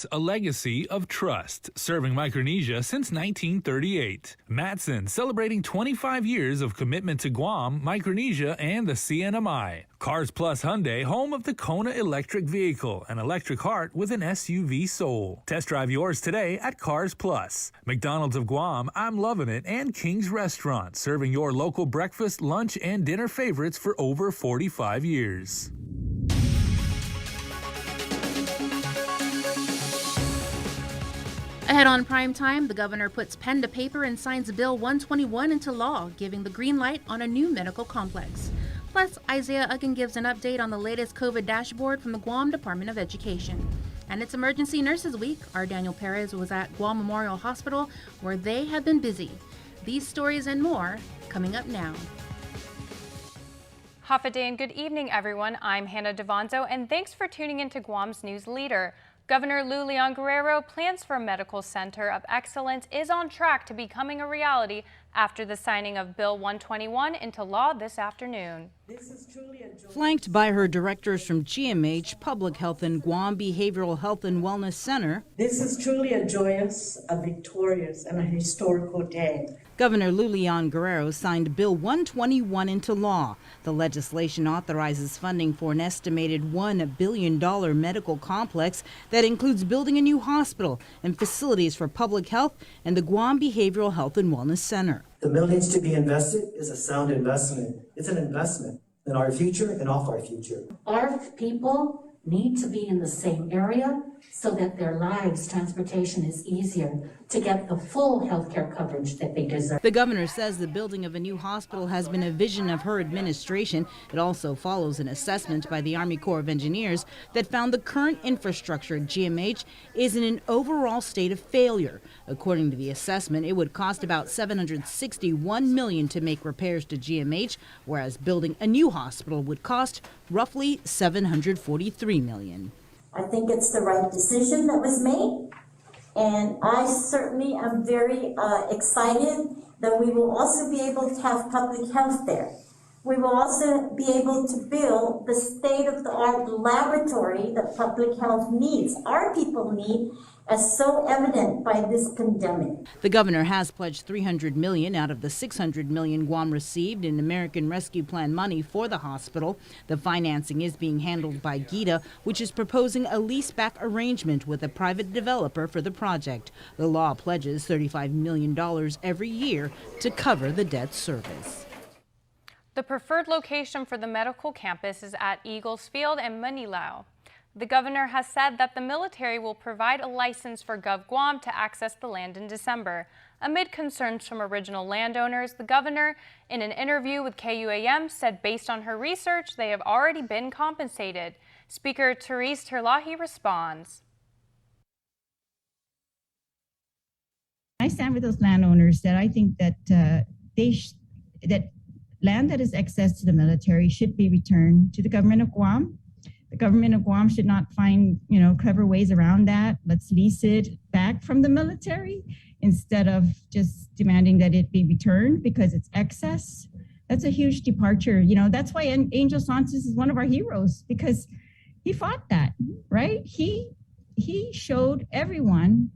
Sports, a legacy of trust, serving Micronesia since 1938. Matson, celebrating 25 years of commitment to Guam, Micronesia, and the CNMI. Cars Plus Hyundai, home of the Kona electric vehicle, an electric heart with an SUV soul. Test drive yours today at Cars Plus. McDonald's of Guam, I'm Loving It, and King's Restaurant, serving your local breakfast, lunch, and dinner favorites for over 45 years. Ahead on Prime Time, the governor puts pen to paper and signs Bill 121 into law, giving the green light on a new medical complex. Plus, Isaiah Uggan gives an update on the latest COVID dashboard from the Guam Department of Education. And it's Emergency Nurses Week. Our Daniel Perez was at Guam Memorial Hospital, where they have been busy. These stories and more coming up now. Hafa day and good evening, everyone. I'm Hannah Devonzo, and thanks for tuning into Guam's News Leader. Governor Lou Leon Guerrero plans for a medical center of excellence is on track to becoming a reality after the signing of Bill 121 into law this afternoon. Flanked by her directors from GMH, Public Health and Guam Behavioral Health and Wellness Center. This is truly a joyous, a victorious, and a historical day. Governor Lou Leon Guerrero signed Bill 121 into law. The legislation authorizes funding for an estimated $1 billion medical complex that includes building a new hospital and facilities for public health and the Guam Behavioral Health and Wellness Center. The millions to be invested is a sound investment. It's an investment in our future and off our future. Our people need to be in the same area so that their lives, transportation is easier to get the full healthcare coverage that they deserve. The governor says the building of a new hospital has been a vision of her administration. It also follows an assessment by the Army Corps of Engineers that found the current infrastructure at GMH is in an overall state of failure. According to the assessment, it would cost about $761 million to make repairs to GMH, whereas building a new hospital would cost roughly $743 million. I think it's the right decision that was made, and I certainly am very excited that we will also be able to have public health there. We will also be able to build the state-of-the-art laboratory that public health needs, our people need, as so evident by this pandemic. The governor has pledged $300 million out of the $600 million Guam received in American Rescue Plan money for the hospital. The financing is being handled by GITA, which is proposing a leaseback arrangement with a private developer for the project. The law pledges $35 million every year to cover the debt service. The preferred location for the medical campus is at Eagles Field and Manilao. The governor has said that the military will provide a license for Gov Guam to access the land in December. Amid concerns from original landowners, the governor, in an interview with KUAM, said based on her research, they have already been compensated. Speaker Therese Terlahi responds. I stand with those landowners that I think that that land that is access to the military should be returned to the government of Guam. The government of Guam should not find, clever ways around that. Let's lease it back from the military instead of just demanding that it be returned because it's excess. That's a huge departure. That's why Angel Sanchez is one of our heroes, because he fought that, right? He showed everyone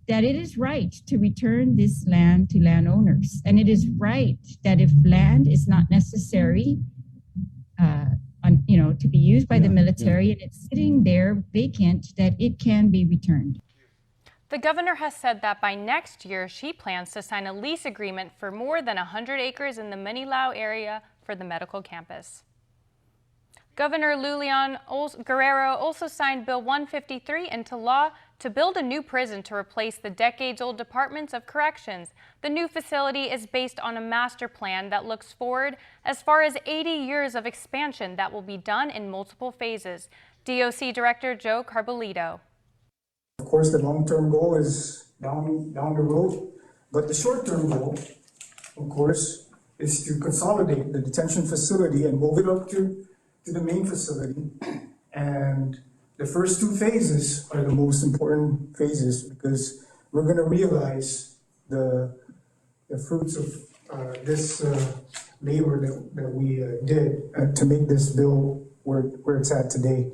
that it is right to return this land to landowners. And it is right that if land is not necessary, to be used by the military and it's sitting there vacant, that it can be returned. The governor has said that by next year, she plans to sign a lease agreement for more than 100 acres in the Manilao area for the medical campus. Governor Lou Leon Guerrero also signed Bill 153 into law to build a new prison to replace the decades-old departments of corrections. The new facility is based on a master plan that looks forward as far as 80 years of expansion that will be done in multiple phases. DOC Director Joe Carbolito. Of course, the long-term goal is down the road, but the short-term goal, of course, is to consolidate the detention facility and move it up to the main facility. And the first two phases are the most important phases because we're going to realize the fruits of this labor that we did to make this bill where it's at today.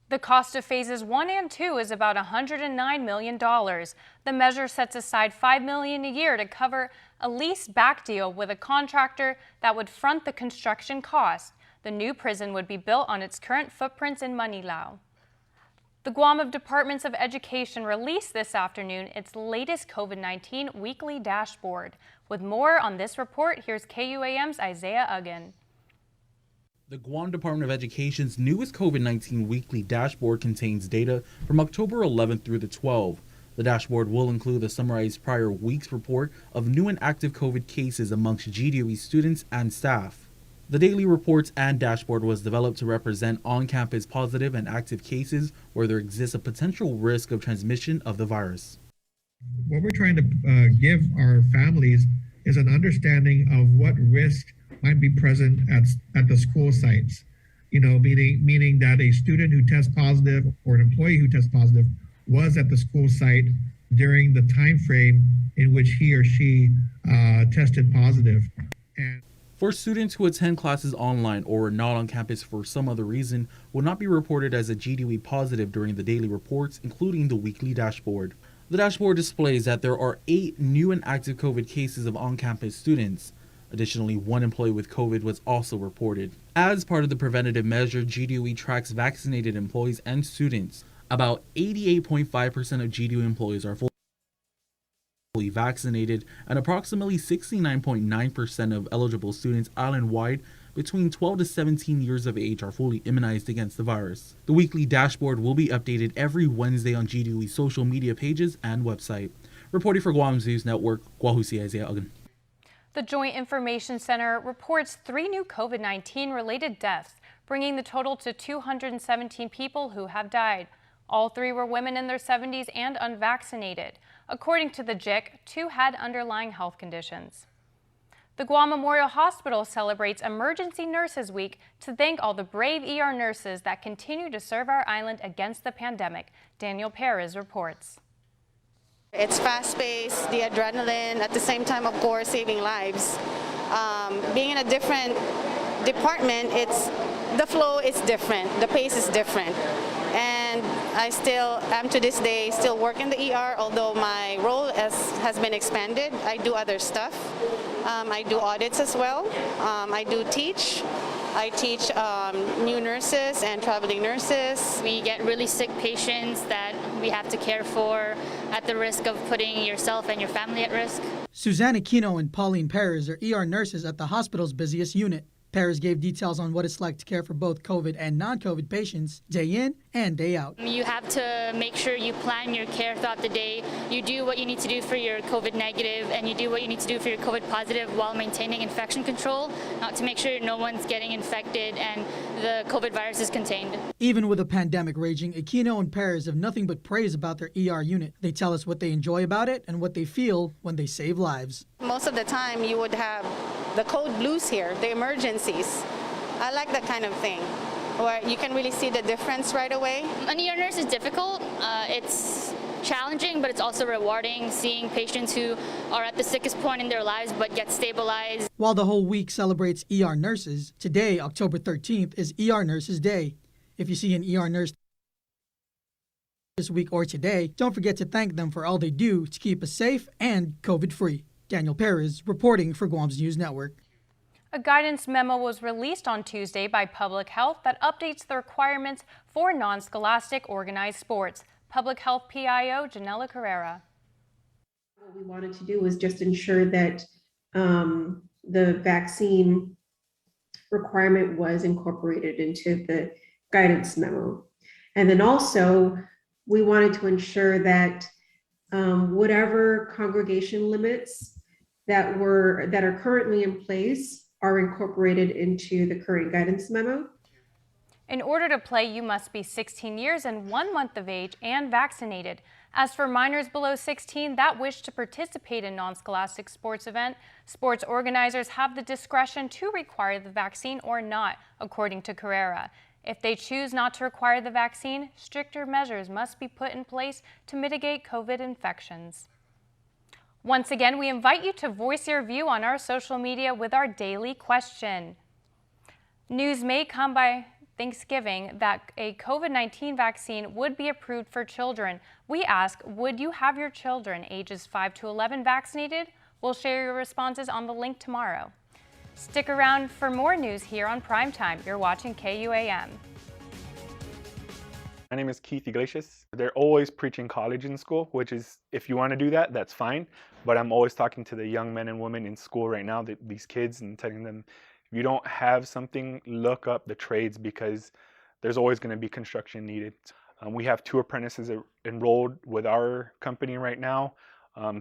The The cost of phases 1 and 2 is about $109 million. The measure sets aside $5 million a year to cover a lease back deal with a contractor that would front the construction cost. The new prison would be built on its current footprints in Manilao. The Guam Departments of Education released this afternoon its latest COVID-19 weekly dashboard. With more on this report, here's KUAM's Isaiah Uggan. The Guam Department of Education's newest COVID-19 weekly dashboard contains data from October 11th through the 12th. The dashboard will include the summarized prior week's report of new and active COVID cases amongst GDOE students and staff. The daily reports and dashboard was developed to represent on-campus positive and active cases where there exists a potential risk of transmission of the virus. What we're trying to give our families is an understanding of what risk might be present at the school sites. Meaning that a student who tests positive or an employee who tests positive was at the school site during the time frame in which he or she tested positive. For students who attend classes online or are not on campus for some other reason, will not be reported as a GDOE positive during the daily reports, including the weekly dashboard. The dashboard displays that there are 8 new and active COVID cases of on-campus students. Additionally, 1 employee with COVID was also reported. As part of the preventative measure, GDOE tracks vaccinated employees and students. About 88.5% of GDOE employees are fully vaccinated, and approximately 69.9% of eligible students island-wide between 12 to 17 years of age are fully immunized against the virus. The weekly dashboard will be updated every Wednesday on GDOE's social media pages and website. Reporting for Guam's News Network, Guahusi Isaiah Uggan. The Joint Information Center reports 3 new COVID-19 related deaths, bringing the total to 217 people who have died. All 3 were women in their 70s and unvaccinated. According to the JIC, 2 had underlying health conditions. The Guam Memorial Hospital celebrates Emergency Nurses Week to thank all the brave ER nurses that continue to serve our island against the pandemic. Daniel Perez reports. It's fast-paced, the adrenaline, at the same time, of course, saving lives. Being in a different department, the flow is different, the pace is different. And I still am to this day still work in the ER, although my role has been expanded. I do other stuff. I do audits as well. I do teach. I teach new nurses and traveling nurses. We get really sick patients that we have to care for at the risk of putting yourself and your family at risk. Suzanne Aquino and Pauline Perez are ER nurses at the hospital's busiest unit. Perez gave details on what it's like to care for both COVID and non-COVID patients day in and day out. You have to make sure you plan your care throughout the day. You do what you need to do for your COVID negative and you do what you need to do for your COVID positive while maintaining infection control, to make sure no one's getting infected and the COVID virus is contained. Even with a pandemic raging, Aquino and Perez have nothing but praise about their ER unit. They tell us what they enjoy about it and what they feel when they save lives. Most of the time you would have the code blues here, the emergencies. I like that kind of thing, where you can really see the difference right away. An ER nurse is difficult. It's challenging, but it's also rewarding seeing patients who are at the sickest point in their lives but get stabilized. While the whole week celebrates ER nurses, today, October 13th, is ER Nurses Day. If you see an ER nurse this week or today, don't forget to thank them for all they do to keep us safe and COVID-free. Daniel Perez reporting for Guam's News Network. A guidance memo was released on Tuesday by Public Health that updates the requirements for non-scholastic organized sports. Public Health PIO Janella Carrera. What we wanted to do was just ensure that the vaccine requirement was incorporated into the guidance memo. And then also, we wanted to ensure that whatever congregation limits that are currently in place are incorporated into the current guidance memo. In order to play, you must be 16 years and 1 month of age and vaccinated. As for minors below 16 that wish to participate in non-scholastic sports event, sports organizers have the discretion to require the vaccine or not, according to Carrera. If they choose not to require the vaccine, stricter measures must be put in place to mitigate COVID infections. Once again, we invite you to voice your view on our social media with our daily question. News may come by Thanksgiving that a COVID-19 vaccine would be approved for children. We ask, would you have your children ages 5 to 11 vaccinated? We'll share your responses on the link tomorrow. Stick around for more news here on Primetime. You're watching KUAM. My name is Keith Iglesias. They're always preaching college in school, which is, if you want to do that, that's fine. But I'm always talking to the young men and women in school right now, these kids, and telling them, if you don't have something, look up the trades, because there's always going to be construction needed. We have 2 apprentices enrolled with our company right now.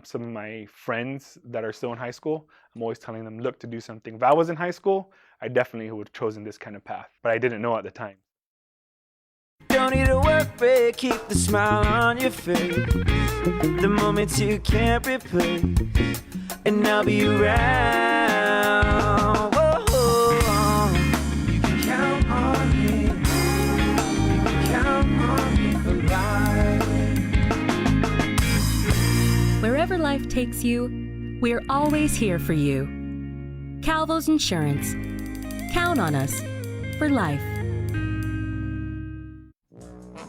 Some of my friends that are still in high school, I'm always telling them, look to do something. If I was in high school, I definitely would have chosen this kind of path, but I didn't know at the time. Don't need a work break, keep the smile on your face. The moments you can't replace, and I'll be around. Whoa. You can count on me. You can count on me for life. Wherever life takes you, we're always here for you. Calvo's Insurance. Count on us for life.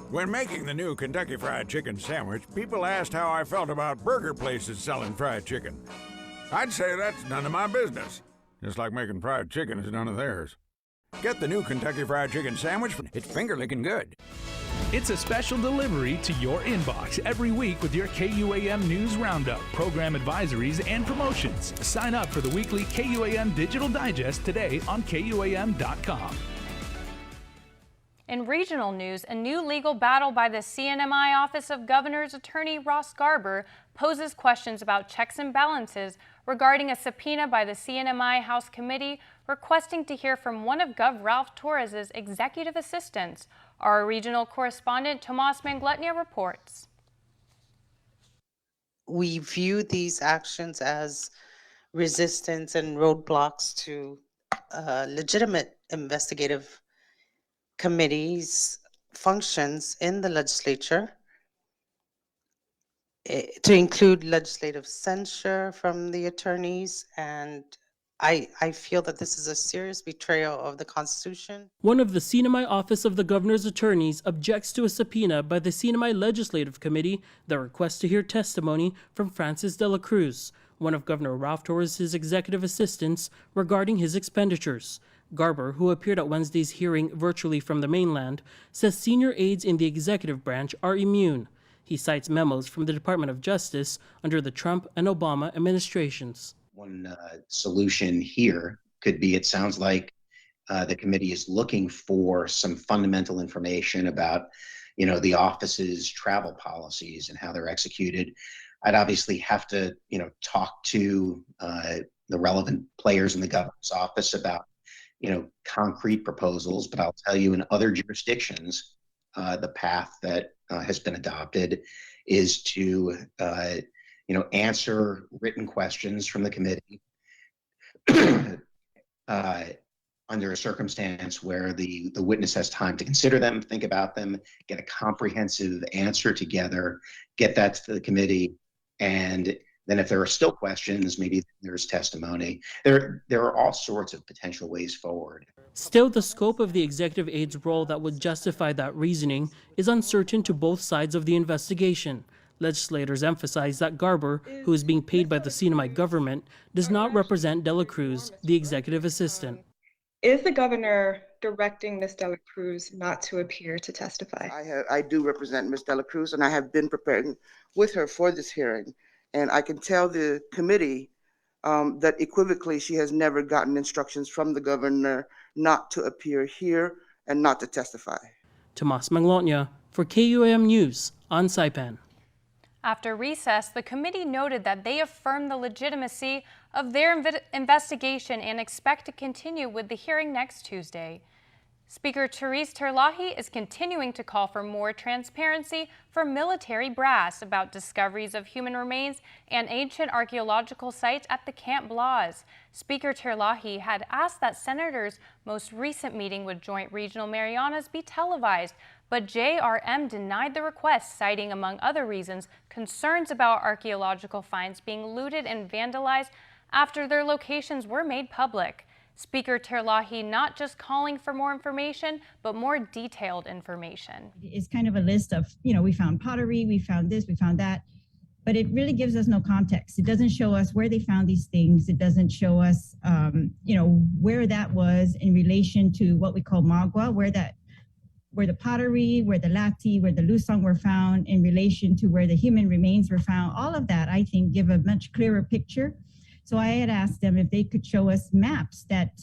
When making the new Kentucky Fried Chicken sandwich, people asked how I felt about burger places selling fried chicken. I'd say that's none of my business, just like making fried chicken is none of theirs. Get the new Kentucky Fried Chicken sandwich. It's finger-licking good. It's a special delivery to your inbox every week with your KUAM News Roundup, program advisories, and promotions. Sign up for the weekly KUAM Digital Digest today on KUAM.com. In regional news, a new legal battle by the CNMI Office of Governor's Attorney Ross Garber poses questions about checks and balances regarding a subpoena by the CNMI House Committee requesting to hear from one of Gov. Ralph Torres' executive assistants. Our regional correspondent Tomas Manglutnia reports. We view these actions as resistance and roadblocks to legitimate investigative committees' functions in the legislature, to include legislative censure from the attorneys, and I feel that this is a serious betrayal of the Constitution. One of the CNMI Office of the Governor's Attorneys objects to a subpoena by the CNMI Legislative Committee that requests to hear testimony from Francis de la Cruz, one of Governor Ralph Torres' executive assistants, regarding his expenditures. Garber, who appeared at Wednesday's hearing virtually from the mainland, says senior aides in the executive branch are immune. He cites memos from the Department of Justice under the Trump and Obama administrations. One solution here could be, it sounds like the committee is looking for some fundamental information about, the office's travel policies and how they're executed. I'd obviously have to, talk to the relevant players in the governor's office about concrete proposals, but I'll tell you, in other jurisdictions, the path that has been adopted is to, answer written questions from the committee under a circumstance where the witness has time to consider them, think about them, get a comprehensive answer together, get that to the committee, and then if there are still questions, maybe there's testimony. There are all sorts of potential ways forward. Still, the scope of the executive aide's role that would justify that reasoning is uncertain to both sides of the investigation. Legislators emphasize that Garber, who is being paid by the CNMI government, does not represent de la Cruz, the executive assistant. Is the governor directing Ms. de la Cruz not to appear to testify? I do represent Ms. de la Cruz, and I have been preparing with her for this hearing. And I can tell the committee that equivocally she has never gotten instructions from the governor not to appear here and not to testify. Tomas Manglotnia for KUAM News on Saipan. After recess, the committee noted that they affirm the legitimacy of their investigation and expect to continue with the hearing next Tuesday. Speaker Therese Terlahi is continuing to call for more transparency for military brass about discoveries of human remains and ancient archaeological sites at the Camp Blas. Speaker Terlahi had asked that Senators' most recent meeting with Joint Regional Marianas be televised, but JRM denied the request, citing, among other reasons, concerns about archaeological finds being looted and vandalized after their locations were made public. Speaker Terlahi not just calling for more information, but more detailed information. It's kind of a list of, we found pottery, we found this, we found that, but it really gives us no context. It doesn't show us where they found these things. It doesn't show us, where that was in relation to what we call magua, where the pottery, where the lati, where the lusong were found in relation to where the human remains were found. All of that, I think, give a much clearer picture. So I had asked them if they could show us maps that,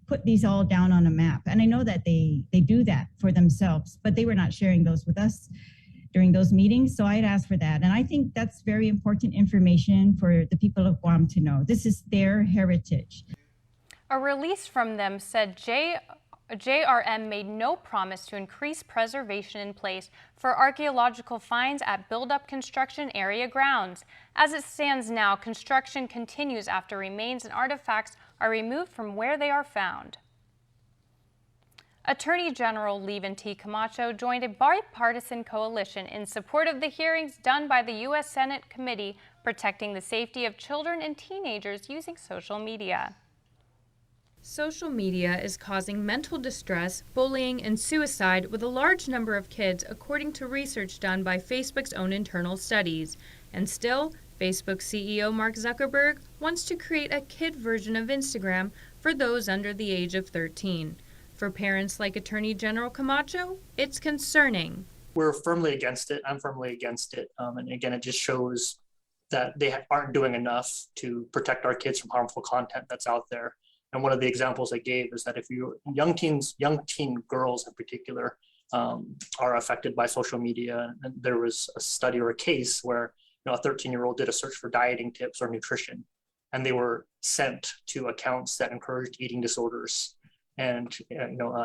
put these all down on a map. And I know that they do that for themselves, but they were not sharing those with us during those meetings. So I had asked for that. And I think that's very important information for the people of Guam to know. This is their heritage. A release from them said JRM made no promise to increase preservation in place for archaeological finds at build-up construction area grounds. As it stands now, construction continues after remains and artifacts are removed from where they are found. Attorney General Levin T. Camacho joined a bipartisan coalition in support of the hearings done by the U.S. Senate Committee protecting the safety of children and teenagers using social media. Social media is causing mental distress, bullying, and suicide with a large number of kids, according to research done by Facebook's own internal studies. And still, Facebook CEO Mark Zuckerberg wants to create a kid version of Instagram for those under the age of 13. For parents like Attorney General Camacho, it's concerning. We're firmly against it. I'm firmly against it. And again, it just shows that they aren't doing enough to protect our kids from harmful content that's out there. And one of the examples I gave is that if young teen girls in particular, are affected by social media, and there was a study or a case where a 13-year-old did a search for dieting tips or nutrition, and they were sent to accounts that encouraged eating disorders and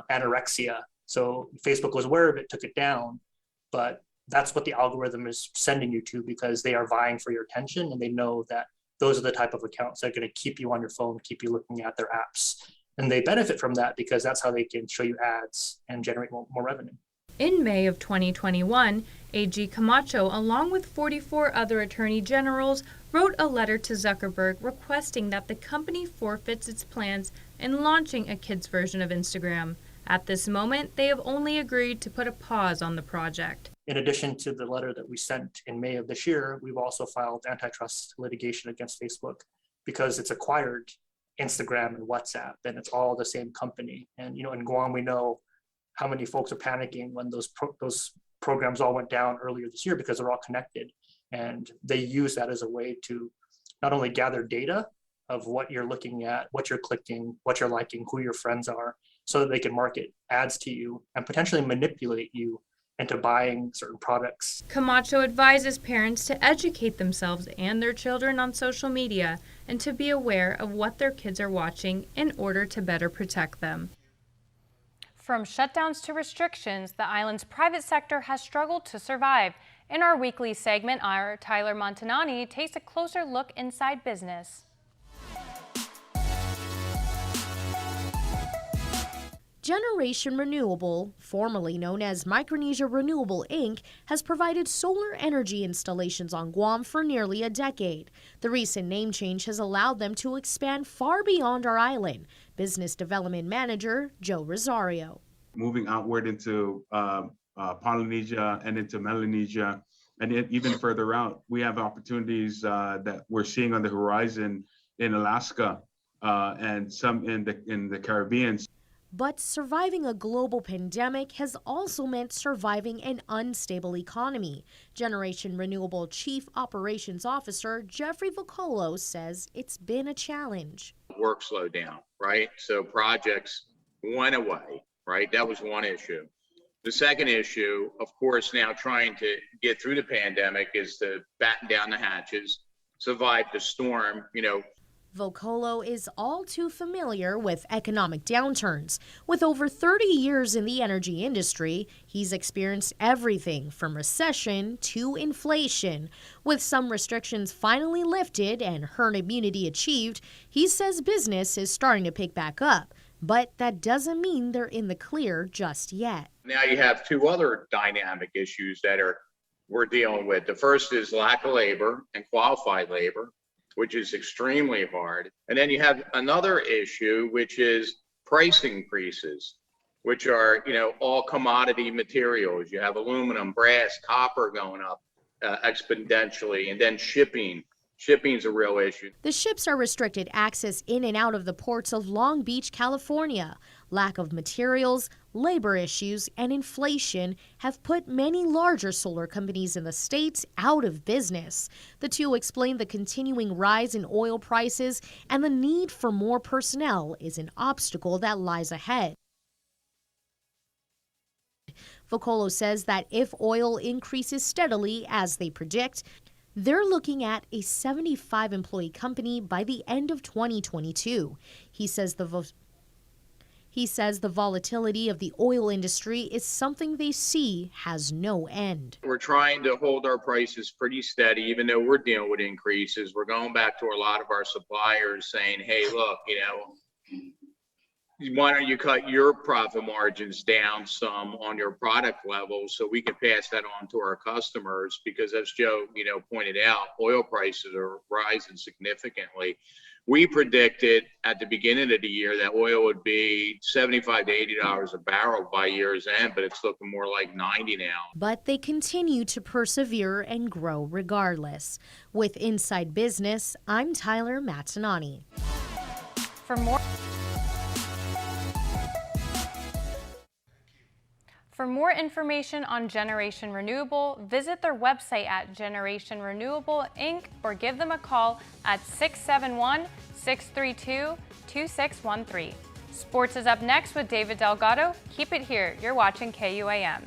anorexia. So Facebook was aware of it, took it down, but that's what the algorithm is sending you to because they are vying for your attention, and they know that those are the type of accounts that are going to keep you on your phone, keep you looking at their apps. And they benefit from that because that's how they can show you ads and generate more revenue. In May of 2021, AG Camacho, along with 44 other attorney generals, wrote a letter to Zuckerberg requesting that the company forfeits its plans in launching a kids version of Instagram. At this moment, they have only agreed to put a pause on the project. In addition to the letter that we sent in May of this year, we've also filed antitrust litigation against Facebook because it's acquired Instagram and WhatsApp, and it's all the same company. And in Guam, we know how many folks are panicking when those programs all went down earlier this year because they're all connected, and they use that as a way to not only gather data of what you're looking at, what you're clicking, what you're liking, who your friends are, so that they can market ads to you and potentially manipulate you into buying certain products. Camacho advises parents to educate themselves and their children on social media and to be aware of what their kids are watching in order to better protect them. From shutdowns to restrictions, the island's private sector has struggled to survive. In our weekly segment, our Tyler Montanani takes a closer look inside business. Generation Renewable, formerly known as Micronesia Renewable Inc., has provided solar energy installations on Guam for nearly a decade. The recent name change has allowed them to expand far beyond our island. Business Development Manager Joe Rosario. Moving outward into Polynesia and into Melanesia, and even further out, we have opportunities that we're seeing on the horizon in Alaska and some in the Caribbean. But surviving a global pandemic has also meant surviving an unstable economy. Generation Renewable Chief Operations Officer Jeffrey Vocolo says it's been a challenge. Work slowed down, right? So projects went away, right? That was one issue. The second issue, of course, now trying to get through the pandemic is to batten down the hatches, survive the storm, Vocolo is all too familiar with economic downturns. With over 30 years in the energy industry, he's experienced everything from recession to inflation. With some restrictions finally lifted and herd immunity achieved, he says business is starting to pick back up. But that doesn't mean they're in the clear just yet. Now you have two other dynamic issues that we're dealing with. The first is lack of labor and qualified labor. which is extremely hard. And then you have another issue, which is price increases, which are, all commodity materials. You have aluminum, brass, copper going up exponentially, and then shipping. Shipping's a real issue. The ships are restricted access in and out of the ports of Long Beach, California. Lack of materials, labor issues, and inflation have put many larger solar companies in the States out of business. The two explain the continuing rise in oil prices and the need for more personnel is an obstacle that lies ahead. Vocolo says that if oil increases steadily as they predict, they're looking at a 75-employee company by the end of 2022. He says the volatility of the oil industry is something they see has no end. We're trying to hold our prices pretty steady, even though we're dealing with increases. We're going back to a lot of our suppliers saying, hey, look, why don't you cut your profit margins down some on your product level so we can pass that on to our customers? Because as Joe, pointed out, oil prices are rising significantly. We predicted at the beginning of the year that oil would be $75 to $80 a barrel by year's end, but it's looking more like 90 now. But they continue to persevere and grow regardless. With Inside Business, I'm Tyler Matsanani. For more information on Generation Renewable, visit their website at Generation Renewable Inc. or give them a call at 671-632-2613. Sports is up next with David Delgado. Keep it here. You're watching KUAM.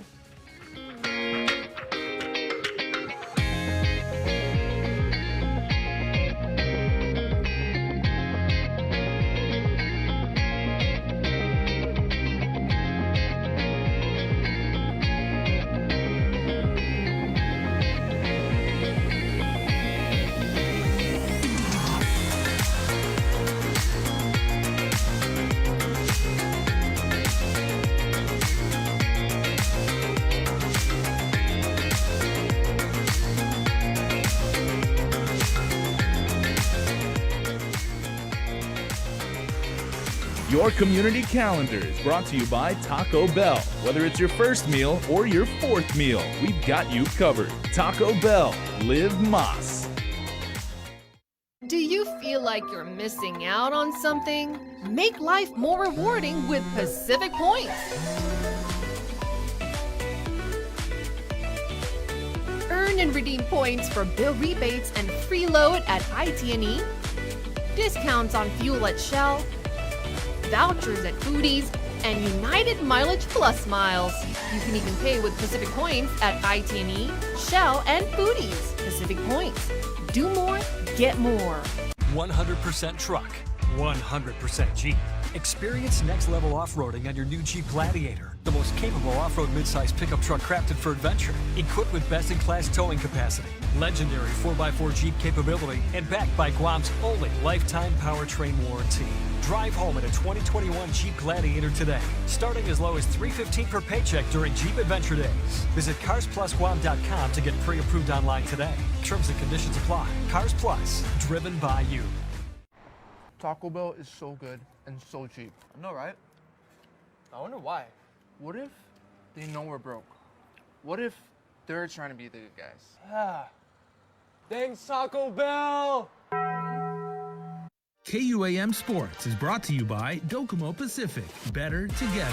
Your community calendar is brought to you by Taco Bell. Whether it's your first meal or your fourth meal, we've got you covered. Taco Bell, live Mas. Do you feel like you're missing out on something? Make life more rewarding with Pacific Points. Earn and redeem points for bill rebates and free load at IT&E, discounts on fuel at Shell, vouchers at Foodies, and United Mileage Plus miles. You can even pay with Pacific Points at IT&E, Shell, and Foodies. Pacific Points. Do more, get more. 100% truck, 100% Jeep. Experience next-level off-roading on your new Jeep Gladiator, the most capable off-road midsize pickup truck crafted for adventure, equipped with best-in-class towing capacity, legendary 4x4 Jeep capability, and backed by Guam's only lifetime powertrain warranty. Drive home in a 2021 Jeep Gladiator today, starting as low as $315 per paycheck during Jeep Adventure Days. Visit CarsPlusGuam.com to get pre-approved online today. Terms and conditions apply. Cars Plus, driven by you. Taco Bell is so good and so cheap. I know, right? I wonder why. What if they know we're broke? What if they're trying to be the good guys? Ah, thanks, Taco Bell! KUAM Sports is brought to you by Docomo Pacific. Better together.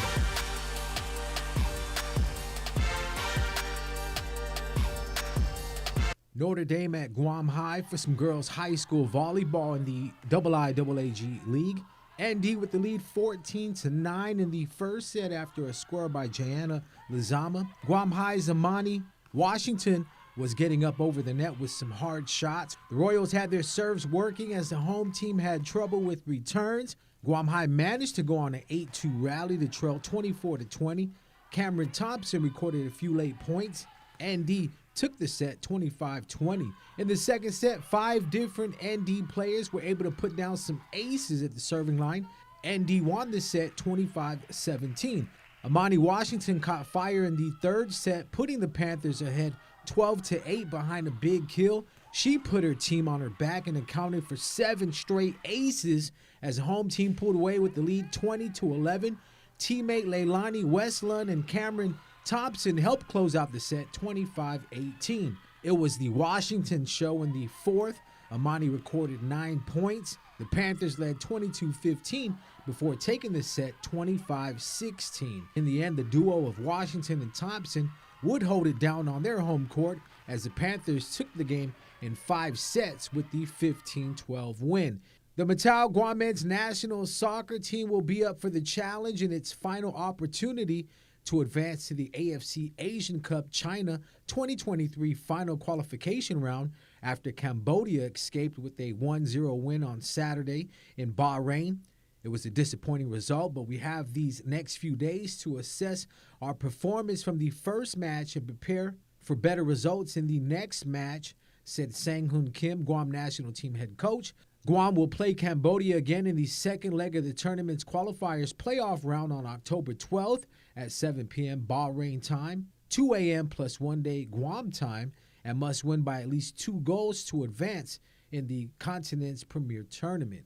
Notre Dame at Guam High for some girls high school volleyball in the IIAAG League. ND with the lead 14-9 in the first set after a score by Jayana Lizama. Guam High's Amani Washington was getting up over the net with some hard shots. The Royals had their serves working as the home team had trouble with returns. Guam High managed to go on an 8-2 rally to trail 24-20. Cameron Thompson recorded a few late points. ND took the set 25-20. In the second set, 5 different ND players were able to put down some aces at the serving line. ND won the set 25-17. Amani Washington caught fire in the third set, putting the Panthers ahead 12-8 behind a big kill. She put her team on her back and accounted for 7 straight aces as the home team pulled away with the lead 20-11. Teammate Leilani Westland and Cameron Thompson helped close out the set 25-18. It was the Washington show in the fourth. Amani recorded 9 points. The Panthers led 22-15 before taking the set 25-16. In the end, the duo of Washington and Thompson would hold it down on their home court as the Panthers took the game in 5 sets with the 15-12 win. The Matau Guam men's national soccer team will be up for the challenge in its final opportunity to advance to the AFC Asian Cup China 2023 final qualification round after Cambodia escaped with a 1-0 win on Saturday in Bahrain. It was a disappointing result, but we have these next few days to assess our performance from the first match and prepare for better results in the next match, said Sang-Hoon Kim, Guam national team head coach. Guam will play Cambodia again in the second leg of the tournament's qualifiers playoff round on October 12th at 7 p.m. Bahrain time, 2 a.m. plus 1 day Guam time, and must win by at least 2 goals to advance in the continent's premier tournament.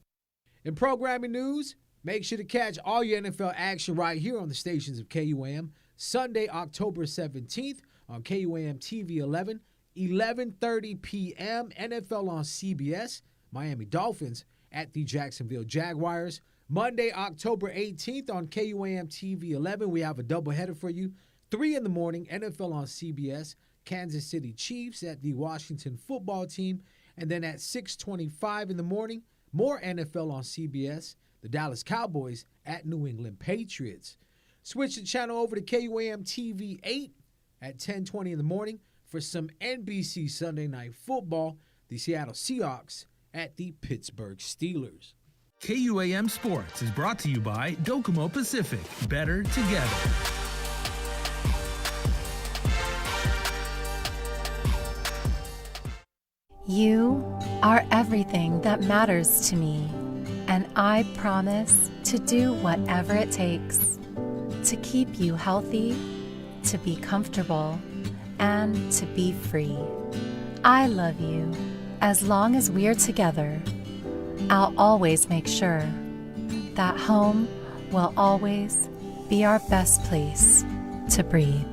In programming news, make sure to catch all your NFL action right here on the stations of KUAM, Sunday, October 17th on KUAM TV 11, 11:30 p.m. NFL on CBS, Miami Dolphins at the Jacksonville Jaguars. Monday, October 18th on KUAM TV 11, we have a doubleheader for you. 3 in the morning, NFL on CBS, Kansas City Chiefs at the Washington football team. And then at 6:25 in the morning, more NFL on CBS, the Dallas Cowboys at New England Patriots. Switch the channel over to KUAM TV 8 at 10:20 in the morning for some NBC Sunday Night Football, the Seattle Seahawks at the Pittsburgh Steelers. KUAM Sports is brought to you by Docomo Pacific. Better together. You are everything that matters to me, and I promise to do whatever it takes to keep you healthy, to be comfortable, and to be free. I love you. As long as we're together, I'll always make sure that home will always be our best place to breathe.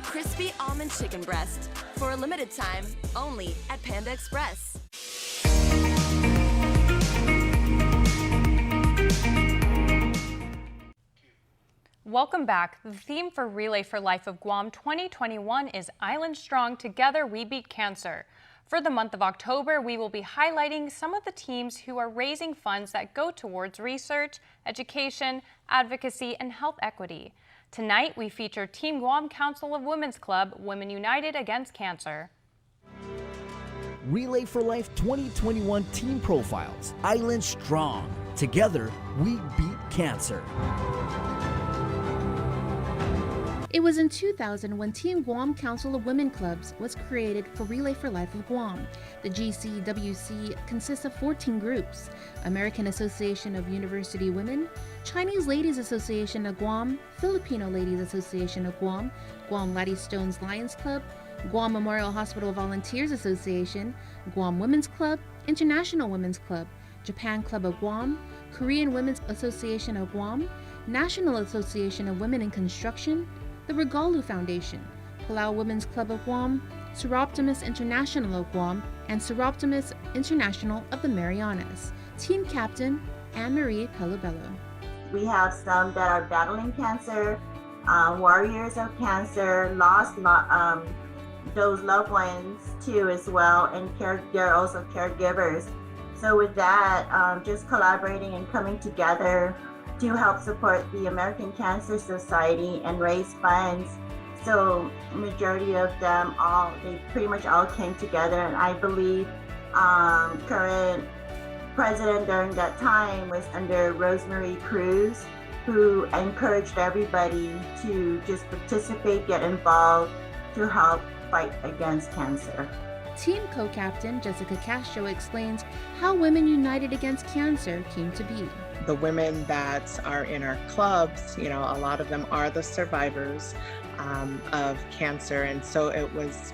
Crispy almond chicken breast for a limited time only at Panda Express. Welcome back. The theme for Relay for Life of Guam 2021 is Island Strong, Together We Beat Cancer. For the month of October, we will be highlighting some of the teams who are raising funds that go towards research, education, advocacy, and health equity. Tonight, we feature Team Guam Council of Women's Club, Women United Against Cancer. Relay for Life 2021 Team Profiles, Island Strong. Together, we beat cancer. It was in 2000 when Team Guam Council of Women Clubs was created for Relay for Life of Guam. The GCWC consists of 14 groups: American Association of University Women, Chinese Ladies Association of Guam, Filipino Ladies Association of Guam, Guam Laddie Stones Lions Club, Guam Memorial Hospital Volunteers Association, Guam Women's Club, International Women's Club, Japan Club of Guam, Korean Women's Association of Guam, National Association of Women in Construction, the Regalu Foundation, Palau Women's Club of Guam, Seroptimus International of Guam, and Seroptimus International of the Marianas. Team Captain, Anne-Marie Pelobello. We have some that are battling cancer, warriors of cancer, lost those loved ones too as well, and they're also caregivers. So with that, just collaborating and coming together to help support the American Cancer Society and raise funds So majority of them they pretty much all came together, and I believe current president during that time was under Rosemary Cruz, who encouraged everybody to just participate, get involved to help fight against cancer. Team co-captain Jessica Castro explains how Women United Against Cancer came to be. The women that are in our clubs, a lot of them are the survivors of cancer, and so it was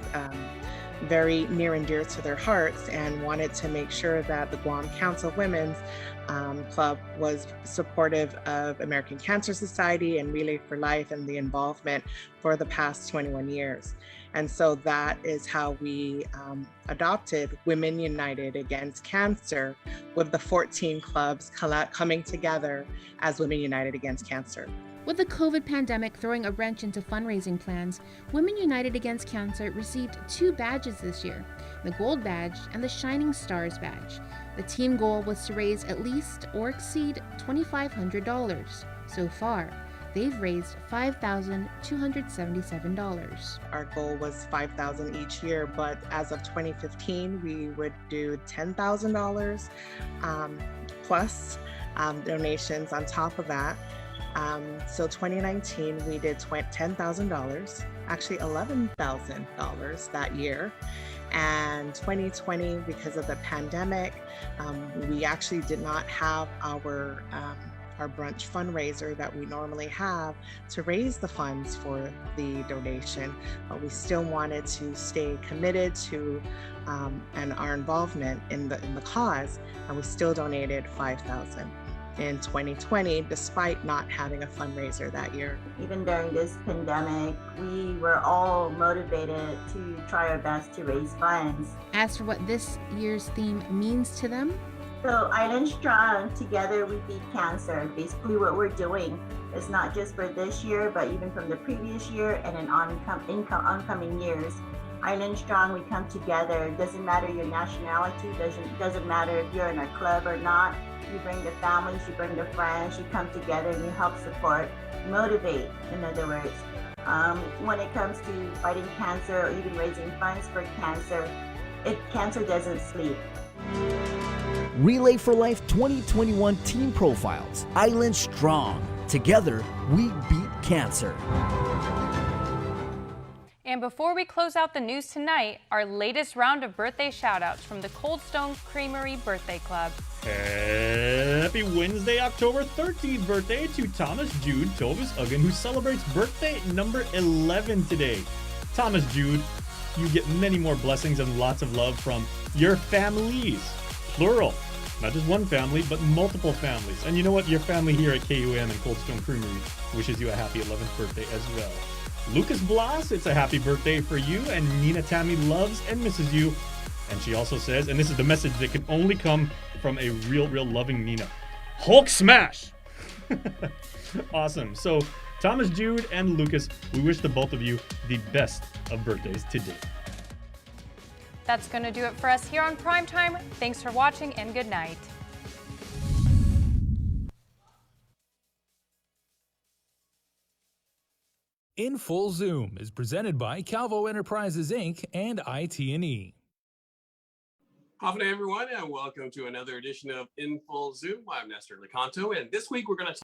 very near and dear to their hearts, and wanted to make sure that the Guam Council Women's Club was supportive of American Cancer Society and Relay for Life and the involvement for the past 21 years. And so that is how we adopted Women United Against Cancer, with the 14 clubs coming together as Women United Against Cancer. With the COVID pandemic throwing a wrench into fundraising plans, Women United Against Cancer received 2 badges this year, the Gold Badge and the Shining Stars Badge. The team goal was to raise at least or exceed $2,500. So far, they've raised $5,277. Our goal was $5,000 each year, but as of 2015, we would do $10,000 plus donations on top of that. So 2019, we did $10,000, actually $11,000 that year. And 2020, because of the pandemic, we actually did not have our brunch fundraiser that we normally have to raise the funds for the donation, but we still wanted to stay committed to and our involvement in the cause, and we still donated $5,000 in 2020, despite not having a fundraiser that year. Even during this pandemic, we were all motivated to try our best to raise funds. As for what this year's theme means to them, so Island Strong, Together We Beat Cancer. Basically what we're doing is not just for this year, but even from the previous year and in oncoming years. Island Strong, we come together. It doesn't matter your nationality, doesn't matter if you're in a club or not. You bring the families, you bring the friends, you come together and you help support, motivate, in other words. When it comes to fighting cancer or even raising funds for cancer, cancer doesn't sleep. Relay for Life 2021 Team Profiles. Island Strong. Together, we beat cancer. And before we close out the news tonight, our latest round of birthday shout-outs from the Cold Stone Creamery Birthday Club. Happy Wednesday, October 13th birthday to Thomas Jude Tovis Uggan, who celebrates birthday number 11 today. Thomas Jude, you get many more blessings and lots of love from your families, plural. Not just one family, but multiple families. And you know what? Your family here at KUAM and Cold Stone Creamery wishes you a happy 11th birthday as well. Lucas Blas, it's a happy birthday for you, and Nina Tammy loves and misses you. And she also says, and this is the message that can only come from a real loving Nina, Hulk smash! Awesome. So Thomas Jude and Lucas, we wish the both of you the best of birthdays today. That's going to do it for us here on Primetime. Thanks for watching and good night. In Full Zoom is presented by Calvo Enterprises, Inc. and IT&E. Good day, everyone, and welcome to another edition of In Full Zoom. I'm Nestor Lecanto, and this week we're going to